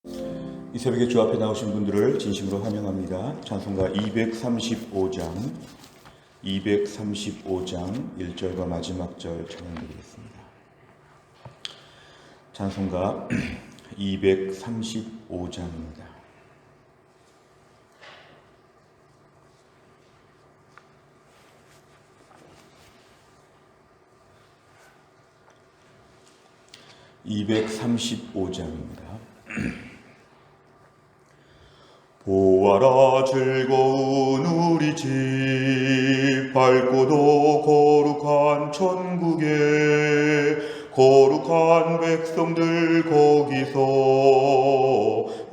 이 새벽에 주 앞에 나오신 분들을 진심으로 환영합니다. 찬송가 235장 1절과 마지막 절 찬양드리겠습니다. 찬송가 235장입니다. 보아라 즐거운 우리 집 밝고도 거룩한 천국에 거룩한 백성들 거기서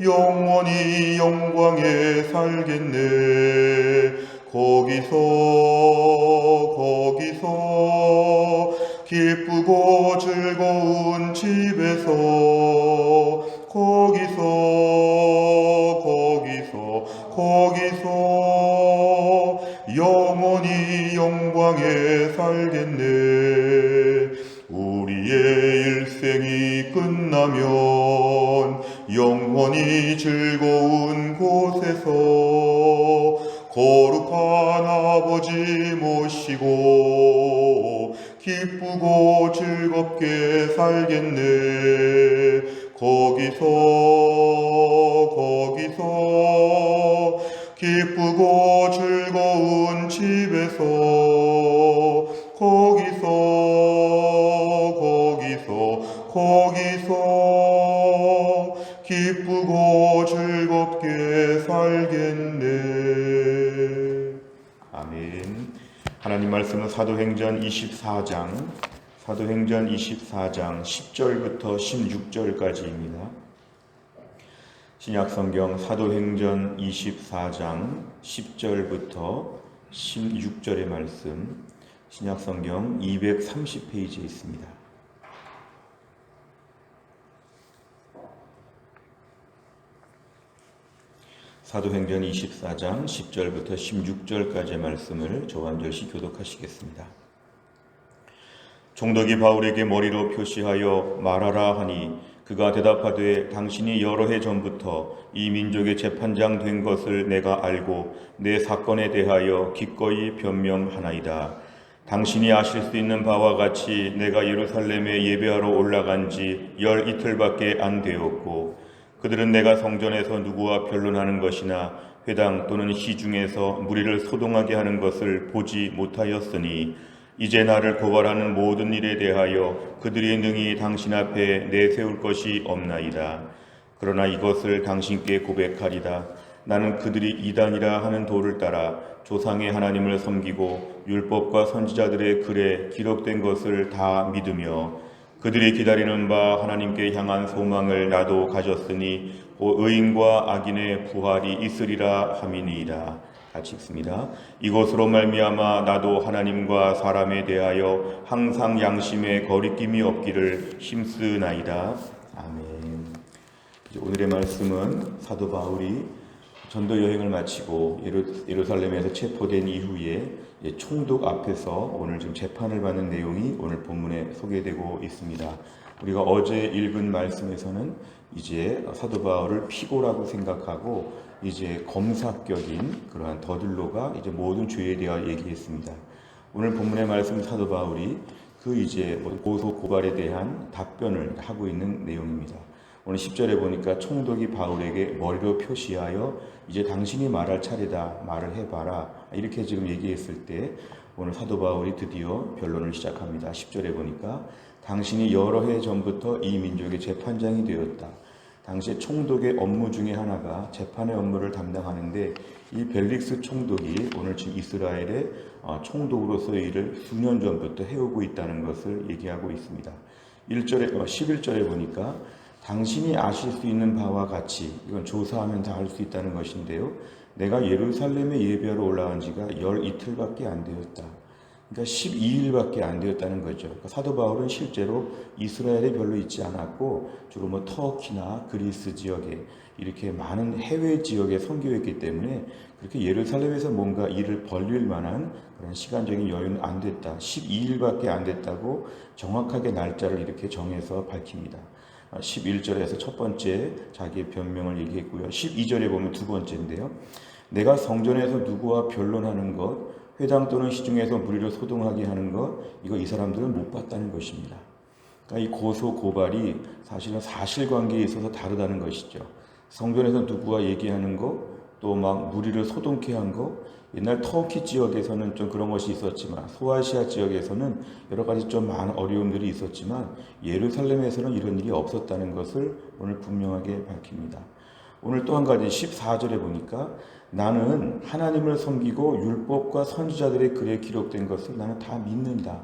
영원히 영광에 살겠네. 거기서 기쁘고 즐거운 집에서 거기서 영원히 영광에 살겠네. 우리의 일생이 끝나면 영원히 즐거운 곳에서 거룩한 아버지 모시고 기쁘고 즐겁게 살겠네. 거기서 기쁘고 즐거운 집에서 거기서 기쁘고 즐겁게 살겠네. 아멘. 하나님 말씀은 사도행전 24장 10절부터 16절까지입니다. 신약성경 사도행전 24장 10절부터 16절의 말씀, 신약성경 230페이지에 있습니다. 사도행전 24장 10절부터 16절까지의 말씀을 저와 한 절씩 교독하시겠습니다. 총독이 바울에게 머리로 표시하여 말하라 하니 그가 대답하되 당신이 여러 해 전부터 이 민족의 재판장 된 것을 내가 알고 내 사건에 대하여 기꺼이 변명하나이다. 당신이 아실 수 있는 바와 같이 내가 예루살렘에 예배하러 올라간 지 열 이틀밖에 안 되었고 그들은 내가 성전에서 누구와 변론하는 것이나 회당 또는 시중에서 무리를 소동하게 하는 것을 보지 못하였으니 이제 나를 고발하는 모든 일에 대하여 그들이 능히 당신 앞에 내세울 것이 없나이다. 그러나 이것을 당신께 고백하리다. 나는 그들이 이단이라 하는 도를 따라 조상의 하나님을 섬기고 율법과 선지자들의 글에 기록된 것을 다 믿으며 그들이 기다리는 바 하나님께 향한 소망을 나도 가졌으니 의인과 악인의 부활이 있으리라 함이니이다. 같이 읽습니다. 이것으로 말미암아 나도 하나님과 사람에 대하여 항상 양심에 거리낌이 없기를 힘쓰나이다. 아멘. 오늘의 말씀은 사도 바울이 전도 여행을 마치고 예루살렘에서 체포된 이후에 총독 앞에서 오늘 지금 재판을 받는 내용이 오늘 본문에 소개되고 있습니다. 우리가 어제 읽은 말씀에서는 이제 사도 바울을 피고라고 생각하고 이제 검사격인 그러한 더들로가 이제 모든 죄에 대하여 얘기했습니다. 오늘 본문의 말씀 사도 바울이 그 이제 고소 고발에 대한 답변을 하고 있는 내용입니다. 오늘 10절에 보니까 총독이 바울에게 머리로 표시하여 이제 당신이 말할 차례다, 말을 해봐라, 이렇게 지금 얘기했을 때 오늘 사도 바울이 드디어 변론을 시작합니다. 10절에 보니까 당신이 여러 해 전부터 이 민족의 재판장이 되었다. 당시 총독의 업무 중에 하나가 재판의 업무를 담당하는데 이 벨릭스 총독이 오늘 지금 이스라엘의 총독으로서의 일을 수년 전부터 해오고 있다는 것을 얘기하고 있습니다. 11절에 보니까 당신이 아실 수 있는 바와 같이, 이건 조사하면 다 알 수 있다는 것인데요. 내가 예루살렘에 예배하러 올라간 지가 열 이틀밖에 안 되었다. 그러니까 12일밖에 안 되었다는 거죠. 그러니까 사도 바울은 실제로 이스라엘에 별로 있지 않았고 주로 터키나 그리스 지역에 이렇게 많은 해외 지역에 선교했기 때문에 그렇게 예루살렘에서 뭔가 일을 벌릴 만한 그런 시간적인 여유는 안 됐다. 12일밖에 안 됐다고 정확하게 날짜를 이렇게 정해서 밝힙니다. 11절에서 첫 번째 자기의 변명을 얘기했고요. 12절에 보면 두 번째인데요. 내가 성전에서 누구와 변론하는 것, 회당 또는 시중에서 무리를 소동하게 하는 것, 이거 이 사람들은 못 봤다는 것입니다. 그러니까 이 고소 고발이 사실은 사실관계에 있어서 다르다는 것이죠. 성전에서 누구와 얘기하는 것, 또 막 무리를 소동케 한 것, 옛날 터키 지역에서는 좀 그런 것이 있었지만 소아시아 지역에서는 여러 가지 좀 많은 어려움들이 있었지만 예루살렘에서는 이런 일이 없었다는 것을 오늘 분명하게 밝힙니다. 오늘 또 한 가지 14절에 보니까 나는 하나님을 섬기고 율법과 선지자들의 글에 기록된 것을 나는 다 믿는다.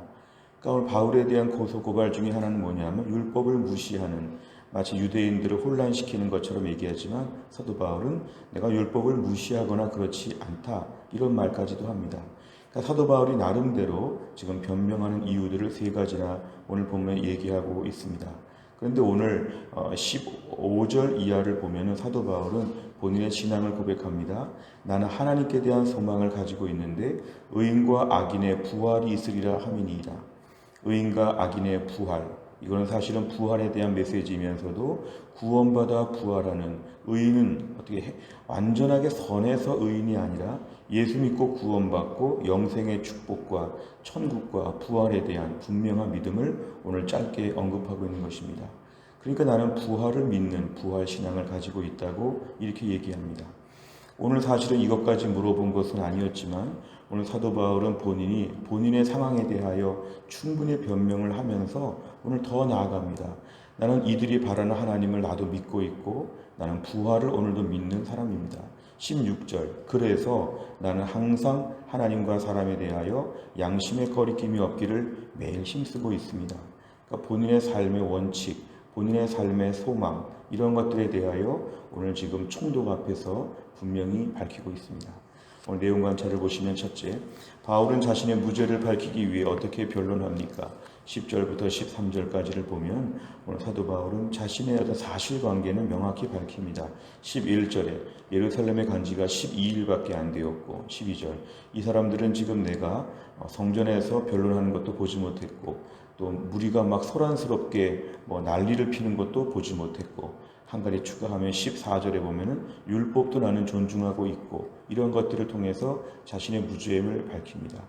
그러니까 오늘 바울에 대한 고소 고발 중에 하나는 뭐냐면 율법을 무시하는, 마치 유대인들을 혼란시키는 것처럼 얘기하지만 사도 바울은 내가 율법을 무시하거나 그렇지 않다, 이런 말까지도 합니다. 그러니까 사도 바울이 나름대로 지금 변명하는 이유들을 세 가지나 오늘 본문에 얘기하고 있습니다. 그런데 오늘 15절 이하를 보면 사도 바울은 본인의 신앙을 고백합니다. 나는 하나님께 대한 소망을 가지고 있는데 의인과 악인의 부활이 있으리라 함이니이다. 의인과 악인의 부활, 이거는 사실은 부활에 대한 메시지이면서도 구원받아 부활하는, 의인은 어떻게 완전하게 선해서 의인이 아니라 예수 믿고 구원받고 영생의 축복과 천국과 부활에 대한 분명한 믿음을 오늘 짧게 언급하고 있는 것입니다. 그러니까 나는 부활을 믿는 부활 신앙을 가지고 있다고 이렇게 얘기합니다. 오늘 사실은 이것까지 물어본 것은 아니었지만 오늘 사도 바울은 본인의 상황에 대하여 충분히 변명을 하면서 오늘 더 나아갑니다. 나는 이들이 바라는 하나님을 나도 믿고 있고 나는 부활을 오늘도 믿는 사람입니다. 16절, 그래서 나는 항상 하나님과 사람에 대하여 양심의 거리낌이 없기를 매일 힘쓰고 있습니다. 그러니까 본인의 삶의 원칙, 본인의 삶의 소망, 이런 것들에 대하여 오늘 지금 총독 앞에서 분명히 밝히고 있습니다. 오늘 내용 관찰을 보시면 첫째, 바울은 자신의 무죄를 밝히기 위해 어떻게 변론합니까? 10절부터 13절까지를 보면 오늘 사도 바울은 자신의 어떤 사실관계는 명확히 밝힙니다. 11절에 예루살렘에 간 지가 12일밖에 안 되었고, 12절, 이 사람들은 지금 내가 성전에서 변론하는 것도 보지 못했고 또 무리가 막 소란스럽게 난리를 피는 것도 보지 못했고, 한 가지 추가하면 14절에 보면은 율법도 나는 존중하고 있고, 이런 것들을 통해서 자신의 무죄임을 밝힙니다.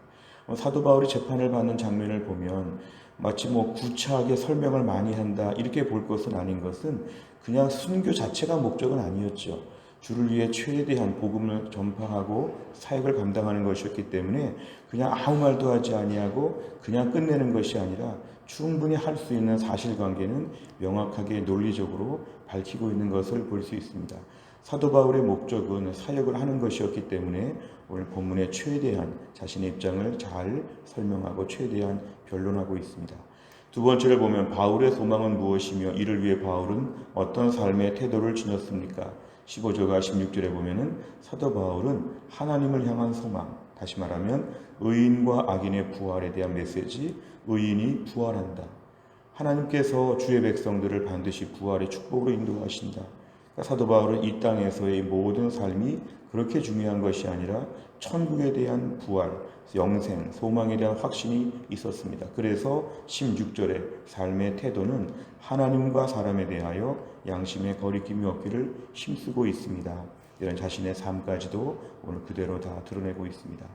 사도 바울이 재판을 받는 장면을 보면 마치 구차하게 설명을 많이 한다, 이렇게 볼 것은 아닌 것은 그냥 순교 자체가 목적은 아니었죠. 주를 위해 최대한 복음을 전파하고 사역을 감당하는 것이었기 때문에 그냥 아무 말도 하지 아니하고 그냥 끝내는 것이 아니라 충분히 할 수 있는 사실관계는 명확하게 논리적으로 밝히고 있는 것을 볼 수 있습니다. 사도 바울의 목적은 사역을 하는 것이었기 때문에 오늘 본문에 최대한 자신의 입장을 잘 설명하고 최대한 변론하고 있습니다. 두 번째를 보면 바울의 소망은 무엇이며 이를 위해 바울은 어떤 삶의 태도를 지녔습니까? 15절과 16절에 보면은 사도 바울은 하나님을 향한 소망, 다시 말하면 의인과 악인의 부활에 대한 메시지, 의인이 부활한다. 하나님께서 주의 백성들을 반드시 부활의 축복으로 인도하신다. 그러니까 사도 바울은 이 땅에서의 모든 삶이 그렇게 중요한 것이 아니라 천국에 대한 부활, 영생, 소망에 대한 확신이 있었습니다. 그래서 16절의 삶의 태도는 하나님과 사람에 대하여 양심의 거리낌이 없기를 힘쓰고 있습니다. 이런 자신의 삶까지도 오늘 그대로 다 드러내고 있습니다.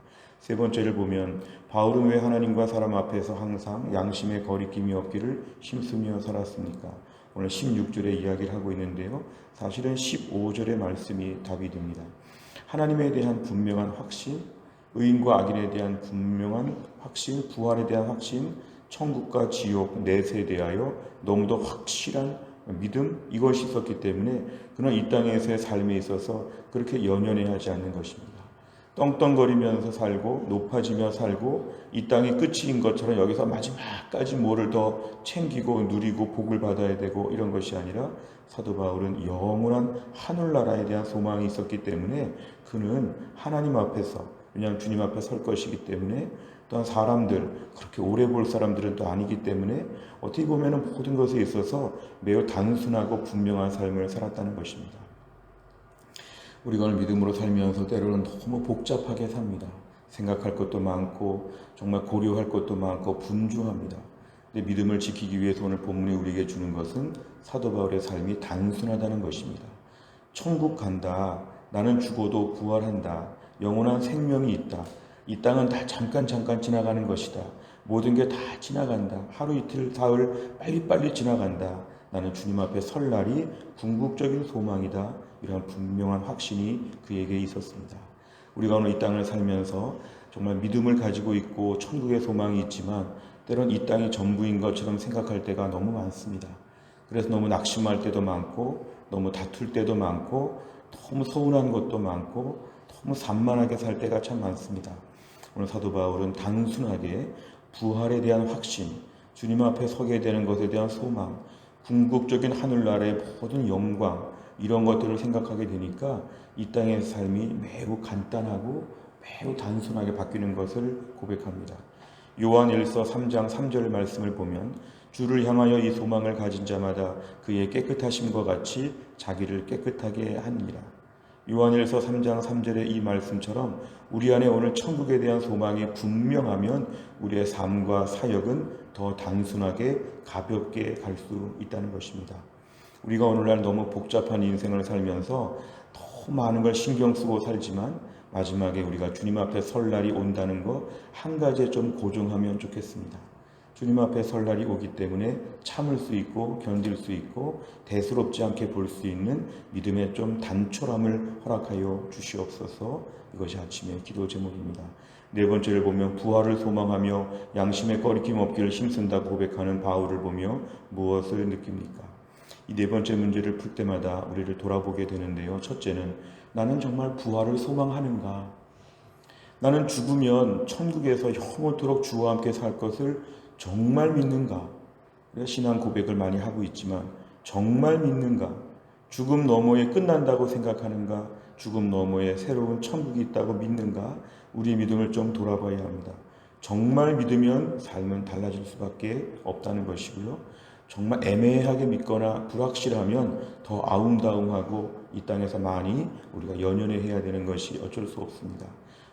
세 번째를 보면 바울은 왜 하나님과 사람 앞에서 항상 양심의 거리낌이 없기를 힘쓰며 살았습니까? 오늘 16절에 이야기를 하고 있는데요. 사실은 15절의 말씀이 답이 됩니다. 하나님에 대한 분명한 확신, 의인과 악인에 대한 분명한 확신, 부활에 대한 확신, 천국과 지옥, 내세에 대하여 너무도 확실한 믿음, 이것이 있었기 때문에 그는 이 땅에서의 삶에 있어서 그렇게 연연해하지 않는 것입니다. 떵떵거리면서 살고 높아지며 살고 이 땅이 끝인 것처럼 여기서 마지막까지 뭐를 더 챙기고 누리고 복을 받아야 되고 이런 것이 아니라 사도 바울은 영원한 하늘나라에 대한 소망이 있었기 때문에 그는 하나님 앞에서, 왜냐하면 주님 앞에 설 것이기 때문에, 또한 사람들, 그렇게 오래 볼 사람들은 또 아니기 때문에 어떻게 보면 모든 것에 있어서 매우 단순하고 분명한 삶을 살았다는 것입니다. 우리가 오늘 믿음으로 살면서 때로는 너무 복잡하게 삽니다. 생각할 것도 많고 정말 고려할 것도 많고 분주합니다. 근데 믿음을 지키기 위해서 오늘 본문이 우리에게 주는 것은 사도 바울의 삶이 단순하다는 것입니다. 천국 간다. 나는 죽어도 부활한다. 영원한 생명이 있다. 이 땅은 다 잠깐 지나가는 것이다. 모든 게 다 지나간다. 하루 이틀 사흘 빨리빨리 지나간다. 나는 주님 앞에 설 날이 궁극적인 소망이다. 이런 분명한 확신이 그에게 있었습니다. 우리가 오늘 이 땅을 살면서 정말 믿음을 가지고 있고 천국의 소망이 있지만 때론 이 땅이 전부인 것처럼 생각할 때가 너무 많습니다. 그래서 너무 낙심할 때도 많고 너무 다툴 때도 많고 너무 서운한 것도 많고 너무 산만하게 살 때가 참 많습니다. 오늘 사도 바울은 단순하게 부활에 대한 확신, 주님 앞에 서게 되는 것에 대한 소망, 궁극적인 하늘나라의 모든 영광, 이런 것들을 생각하게 되니까 이 땅의 삶이 매우 간단하고 매우 단순하게 바뀌는 것을 고백합니다. 요한일서 3장 3절 말씀을 보면 주를 향하여 이 소망을 가진 자마다 그의 깨끗하심과 같이 자기를 깨끗하게 하니라. 요한일서 3장 3절의 이 말씀처럼 우리 안에 오늘 천국에 대한 소망이 분명하면 우리의 삶과 사역은 더 단순하게 가볍게 갈 수 있다는 것입니다. 우리가 오늘날 너무 복잡한 인생을 살면서 너무 많은 걸 신경 쓰고 살지만 마지막에 우리가 주님 앞에 설 날이 온다는 거 한 가지에 좀 고정하면 좋겠습니다. 주님 앞에 설 날이 오기 때문에 참을 수 있고 견딜 수 있고 대수롭지 않게 볼 수 있는 믿음의 좀 단촐함을 허락하여 주시옵소서. 이것이 아침의 기도 제목입니다. 네 번째를 보면 부활을 소망하며 양심에 꺼리낌 없기를 힘쓴다고 고백하는 바울을 보며 무엇을 느낍니까? 이 네 번째 문제를 풀 때마다 우리를 돌아보게 되는데요. 첫째는 나는 정말 부활을 소망하는가? 나는 죽으면 천국에서 영원토록 주와 함께 살 것을 정말 믿는가? 우리가 신앙 고백을 많이 하고 있지만 정말 믿는가? 죽음 너머에 끝난다고 생각하는가? 죽음 너머에 새로운 천국이 있다고 믿는가? 우리 믿음을 좀 돌아봐야 합니다. 정말 믿으면 삶은 달라질 수밖에 없다는 것이고요. 정말 애매하게 믿거나 불확실하면 더 아웅다웅하고 이 땅에서 많이 우리가 연연해야 되는 것이 어쩔 수 없습니다.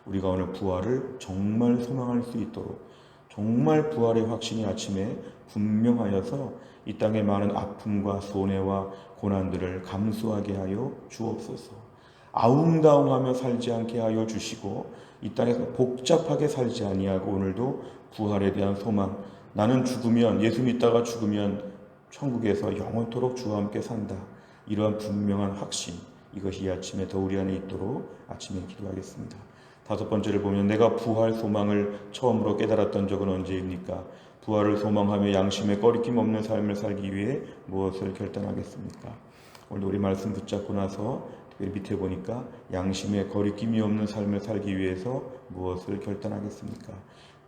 우리가 오늘 부활을 정말 소망할 수 있도록 정말 부활의 확신이 아침에 분명하여서 이 땅의 많은 아픔과 손해와 고난들을 감수하게 하여 주옵소서. 아웅다웅하며 살지 않게 하여 주시고 이 땅에서 복잡하게 살지 아니하고 오늘도 부활에 대한 소망, 나는 죽으면 예수 믿다가 죽으면 천국에서 영원토록 주와 함께 산다. 이러한 분명한 확신, 이것이 이 아침에 더 우리 안에 있도록 아침에 기도하겠습니다. 다섯 번째를 보면 내가 부활 소망을 처음으로 깨달았던 적은 언제입니까? 부활을 소망하며 양심에 꺼리낌 없는 삶을 살기 위해 무엇을 결단하겠습니까? 오늘 우리 말씀 붙잡고 나서 특별히 밑에 보니까 양심에 거리낌이 없는 삶을 살기 위해서 무엇을 결단하겠습니까?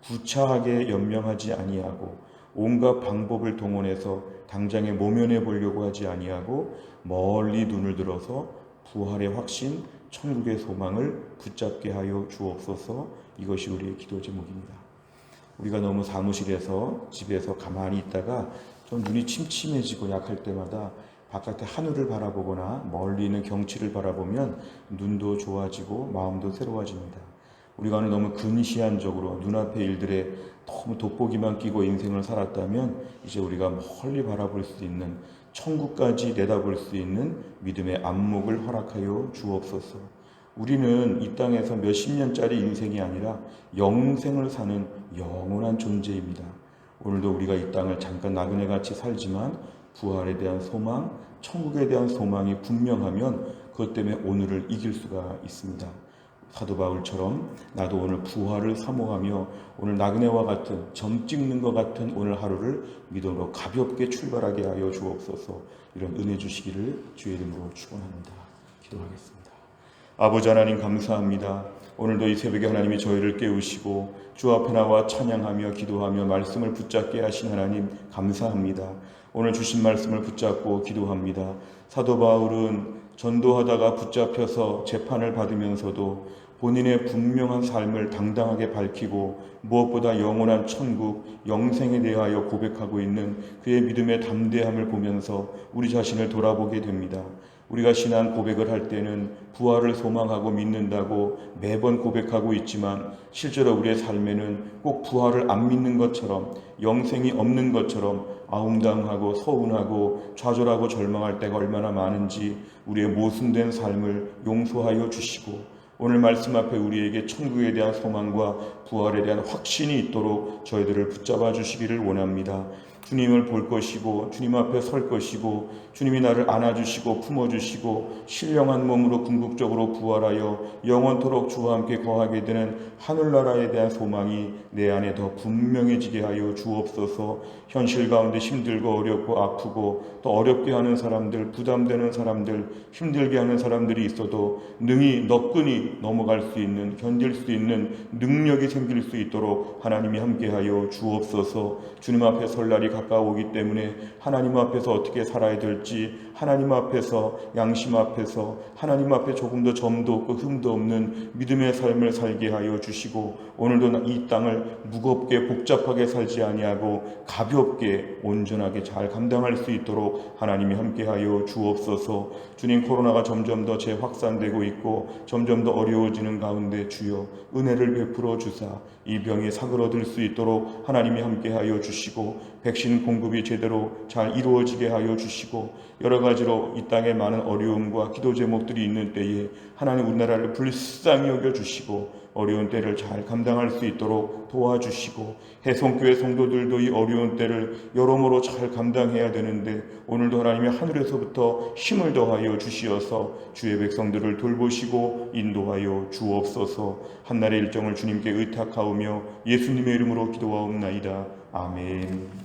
구차하게 연명하지 아니하고 온갖 방법을 동원해서 당장에 모면해 보려고 하지 아니하고 멀리 눈을 들어서 부활의 확신, 천국의 소망을 붙잡게 하여 주옵소서. 이것이 우리의 기도 제목입니다. 우리가 너무 사무실에서 집에서 가만히 있다가 좀 눈이 침침해지고 약할 때마다 바깥의 하늘을 바라보거나 멀리 있는 경치를 바라보면 눈도 좋아지고 마음도 새로워집니다. 우리가 오늘 너무 근시안적으로 눈앞의 일들에 너무 돋보기만 끼고 인생을 살았다면 이제 우리가 멀리 바라볼 수 있는 천국까지 내다볼 수 있는 믿음의 안목을 허락하여 주옵소서. 우리는 이 땅에서 몇십 년짜리 인생이 아니라 영생을 사는 영원한 존재입니다. 오늘도 우리가 이 땅을 잠깐 나그네같이 살지만 부활에 대한 소망, 천국에 대한 소망이 분명하면 그것 때문에 오늘을 이길 수가 있습니다. 사도 바울처럼 나도 오늘 부활을 사모하며 오늘 나그네와 같은 점 찍는 것 같은 오늘 하루를 믿음으로 가볍게 출발하게 하여 주옵소서. 이런 은혜 주시기를 주의 이름으로 축원합니다. 기도하겠습니다. 아버지 하나님 감사합니다. 오늘도 이 새벽에 하나님이 저희를 깨우시고 주 앞에 나와 찬양하며 기도하며 말씀을 붙잡게 하신 하나님 감사합니다. 오늘 주신 말씀을 붙잡고 기도합니다. 사도 바울은 전도하다가 붙잡혀서 재판을 받으면서도 본인의 분명한 삶을 당당하게 밝히고 무엇보다 영원한 천국, 영생에 대하여 고백하고 있는 그의 믿음의 담대함을 보면서 우리 자신을 돌아보게 됩니다. 우리가 신앙 고백을 할 때는 부활을 소망하고 믿는다고 매번 고백하고 있지만 실제로 우리의 삶에는 꼭 부활을 안 믿는 것처럼, 영생이 없는 것처럼 아웅다웅하고 서운하고 좌절하고 절망할 때가 얼마나 많은지 우리의 모순된 삶을 용서하여 주시고, 오늘 말씀 앞에 우리에게 천국에 대한 소망과 부활에 대한 확신이 있도록 저희들을 붙잡아 주시기를 원합니다. 주님을 볼 것이고 주님 앞에 설 것이고 주님이 나를 안아주시고 품어주시고 신령한 몸으로 궁극적으로 부활하여 영원토록 주와 함께 거하게 되는 하늘나라에 대한 소망이 내 안에 더 분명해지게 하여 주옵소서. 현실 가운데 힘들고 어렵고 아프고 또 어렵게 하는 사람들, 부담되는 사람들, 힘들게 하는 사람들이 있어도 능히 너끈히 넘어갈 수 있는, 견딜 수 있는 능력이 생길 수 있도록 하나님이 함께하여 주옵소서. 주님 앞에 설 날이 가까워오기 때문에 하나님 앞에서 어떻게 살아야 될지, 하나님 앞에서, 양심 앞에서, 하나님 앞에 조금 더 점도 없고 흠도 없는 믿음의 삶을 살게 하여 주시고, 오늘도 이 땅을 무겁게 복잡하게 살지 아니하고 가볍게 온전하게 잘 감당할 수 있도록 하나님이 함께하여 주옵소서. 주님, 코로나가 점점 더 재확산되고 있고 점점 더 어려워지는 가운데 주여 은혜를 베풀어 주사 이 병에 사그러들 수 있도록 하나님이 함께하여 주시고, 백신 공급이 제대로 잘 이루어지게 하여 주시고, 여러 가지로 이 땅에 많은 어려움과 기도 제목들이 있는 때에 하나님 우리나라를 불쌍히 여겨주시고 어려운 때를 잘 감당할 수 있도록 도와주시고, 해성교회 성도들도 이 어려운 때를 여러모로 잘 감당해야 되는데 오늘도 하나님이 하늘에서부터 힘을 더하여 주시어서 주의 백성들을 돌보시고 인도하여 주옵소서. 한날의 일정을 주님께 의탁하오며 예수님의 이름으로 기도하옵나이다. 아멘.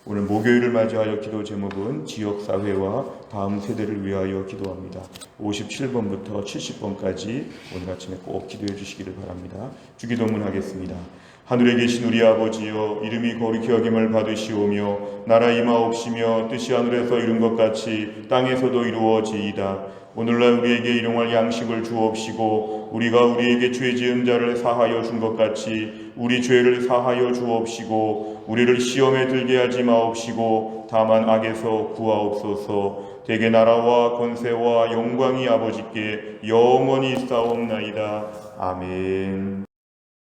오늘 목요일을 맞이하여 기도 제목은 지역사회와 다음 세대를 위하여 기도합니다. 57번부터 70번까지 오늘 아침에 꼭 기도해 주시기를 바랍니다. 주기도문 하겠습니다. 하늘에 계신 우리 아버지여, 이름이 거룩히 여김을 받으시오며 나라 임하옵시며 뜻이 하늘에서 이룬 것 같이 땅에서도 이루어지이다. 오늘날 우리에게 일용할 양식을 주옵시고 우리가 우리에게 죄 지은 자를 사하여 준 것 같이 우리 죄를 사하여 주옵시고 우리를 시험에 들게 하지 마옵시고 다만 악에서 구하옵소서. 대개 나라와 권세와 영광이 아버지께 영원히 있사옵나이다. 아멘.